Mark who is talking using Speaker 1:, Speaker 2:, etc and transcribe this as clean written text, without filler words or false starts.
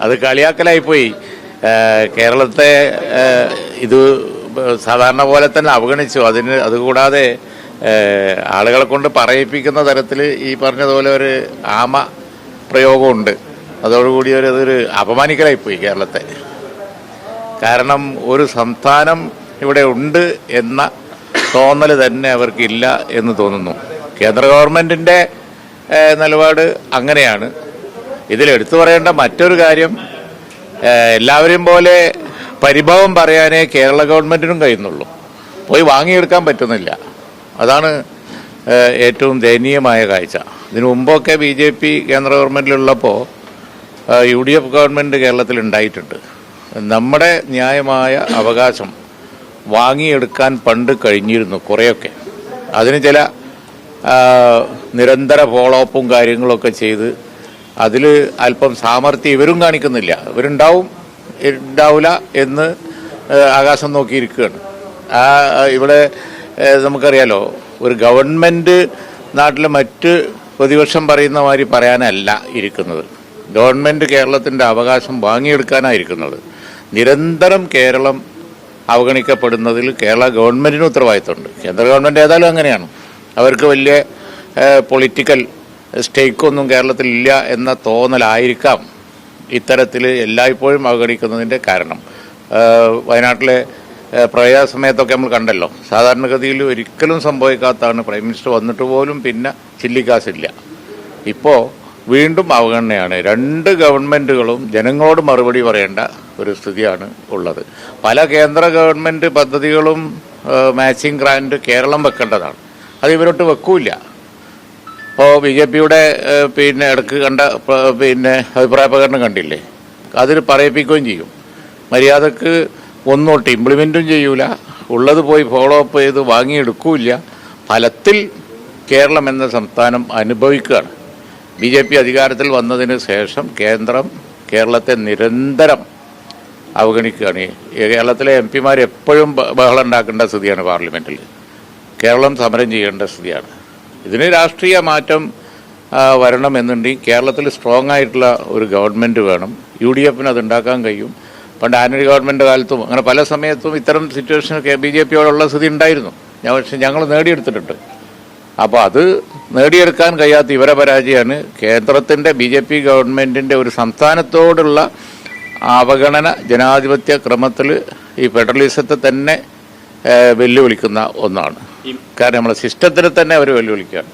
Speaker 1: അത് കളിയാക്കലായിപ്പോയി. കേരളത്തെ ഇത് സാധാരണ പോലെ തന്നെ അവഗണിച്ചു. അതുകൂടാതെ ആളുകളെ കൊണ്ട് പറയിപ്പിക്കുന്ന തരത്തിൽ ഈ പറഞ്ഞതുപോലെ ഒരു ആമ പ്രയോഗമുണ്ട്. അതോടുകൂടി അതൊരു അപമാനിക്കലായിപ്പോയി കേരളത്തെ. കാരണം ഒരു സംസ്ഥാനം ഇവിടെ ഉണ്ട് എന്ന തോന്നൽ തന്നെ അവർക്കില്ല എന്ന് തോന്നുന്നു. കേന്ദ്ര ഗവൺമെൻറ്റിൻ്റെ നിലപാട് അങ്ങനെയാണ്. ഇതിലെടുത്തു പറയേണ്ട മറ്റൊരു കാര്യം, എല്ലാവരെയും പോലെ പരിഭവം പറയാനേ കേരള ഗവൺമെൻറ്റിനും കഴിയുന്നുള്ളൂ. പോയി വാങ്ങിയെടുക്കാൻ പറ്റുന്നില്ല. അതാണ് ഏറ്റവും ദയനീയമായ കാഴ്ച. ഇതിനു മുമ്പൊക്കെ BJP കേന്ദ്ര ഗവൺമെൻറ്റിലുള്ളപ്പോൾ UDF ഗവൺമെൻറ് കേരളത്തിൽ ഉണ്ടായിട്ടുണ്ട്. നമ്മുടെ ന്യായമായ അവകാശം വാങ്ങിയെടുക്കാൻ പണ്ട് കഴിഞ്ഞിരുന്നു കുറേയൊക്കെ. അതിന് ചില നിരന്തര ഫോളോ അപ്പും കാര്യങ്ങളൊക്കെ ചെയ്ത് അതിൽ അല്പം സാമർത്ഥ്യം ഇവരും കാണിക്കുന്നില്ല. ഉണ്ടാവില്ല എന്ന് ആകാശം നോക്കിയിരിക്കുകയാണ്. ഇവിടെ നമുക്കറിയാലോ, ഒരു ഗവൺമെൻറ് നാട്ടിലെ മറ്റ് പ്രതിപക്ഷം പറയുന്ന മാതിരി പറയാനല്ല ഇരിക്കുന്നത്. ഗവൺമെൻറ് കേരളത്തിൻ്റെ അവകാശം വാങ്ങിയെടുക്കാനായിരിക്കുന്നത്. നിരന്തരം കേരളം അവഗണിക്കപ്പെടുന്നതിൽ കേരള ഗവൺമെൻറ്റിന് ഉത്തരവാദിത്തമുണ്ട്. കേന്ദ്ര ഗവൺമെൻറ് ഏതായാലും അങ്ങനെയാണ്. അവർക്ക് വലിയ പൊളിറ്റിക്കൽ സ്റ്റേക്കൊന്നും കേരളത്തിലില്ല എന്ന തോന്നലായിരിക്കാം ഇത്തരത്തിൽ എല്ലായ്പ്പോഴും അവഗണിക്കുന്നതിൻ്റെ കാരണം. വയനാട്ടിലെ പ്രളയ സമയത്തൊക്കെ നമ്മൾ കണ്ടല്ലോ, സാധാരണഗതിയിൽ ഒരിക്കലും സംഭവിക്കാത്തതാണ്. പ്രൈം മിനിസ്റ്റർ വന്നിട്ട് പോലും പിന്നെ ചില്ലിക്കാശില്ല. ഇപ്പോൾ വീണ്ടും അവഗണനയാണ്. രണ്ട് ഗവൺമെൻറ്റുകളും ജനങ്ങളോട് മറുപടി പറയേണ്ട ഒരു സ്ഥിതിയാണ് ഉള്ളത്. പല കേന്ദ്ര ഗവൺമെൻറ് പദ്ധതികളും മാച്ചിങ് ഗ്രാൻഡ് കേരളം വെക്കേണ്ടതാണ്. അത് ഇവരോട്ട് വെക്കൂല. ഇപ്പോൾ BJPയുടെ ഇടക്ക് കണ്ട അഭിപ്രായ പ്രകടനം കണ്ടില്ലേ, അതിൽ പറയിപ്പിക്കുകയും ചെയ്യും. മര്യാദക്ക് ഒന്നോട്ട് ഇംപ്ലിമെൻറ്റും ചെയ്യൂല, ഉള്ളത് പോയി ഫോളോ അപ്പ് ചെയ്ത് വാങ്ങിയെടുക്കൂല. ഫലത്തിൽ കേരളം എന്ന സംസ്ഥാനം അനുഭവിക്കുകയാണ്. BJP അധികാരത്തിൽ വന്നതിന് ശേഷം കേരളത്തെ നിരന്തരം അവഗണിക്കുകയാണ്. കേരളത്തിലെ MP-മാർ എപ്പോഴും ബഹളം ഉണ്ടാക്കേണ്ട സ്ഥിതിയാണ്. പാർലമെൻറ്റിൽ കേരളം സമരം ചെയ്യേണ്ട സ്ഥിതിയാണ്. ഇതിന് രാഷ്ട്രീയ മാറ്റം വരണമെന്നുണ്ടെങ്കിൽ കേരളത്തിൽ സ്ട്രോങ് ആയിട്ടുള്ള ഒരു ഗവൺമെൻറ് വേണം. UDF-ന് അത് ഉണ്ടാക്കാൻ കഴിയും. പണ്ട് ആന്റണി ഗവൺമെൻറ് കാലത്തും അങ്ങനെ പല സമയത്തും ഇത്തരം സിറ്റുവേഷൻ BJP-യോടുള്ള സ്ഥിതി ഉണ്ടായിരുന്നു. പക്ഷെ ഞങ്ങൾ നേടിയെടുത്തിട്ടുണ്ട്. അപ്പോൾ അത് നേടിയെടുക്കാൻ കഴിയാത്ത ഇവരെ പരാജയമാണ് കേന്ദ്രത്തിൻ്റെ BJP ഗവൺമെൻറ്റിൻ്റെ ഒരു സംസ്ഥാനത്തോടുള്ള അവഗണന. ജനാധിപത്യ ക്രമത്തിൽ ഈ ഫെഡറലിസത്തെ തന്നെ വെല്ലുവിളിക്കുന്ന ഒന്നാണ്. കാരണം നമ്മളെ സിസ്റ്റത്തിനെ തന്നെ അവർ വെല്ലുവിളിക്കുകയാണ്.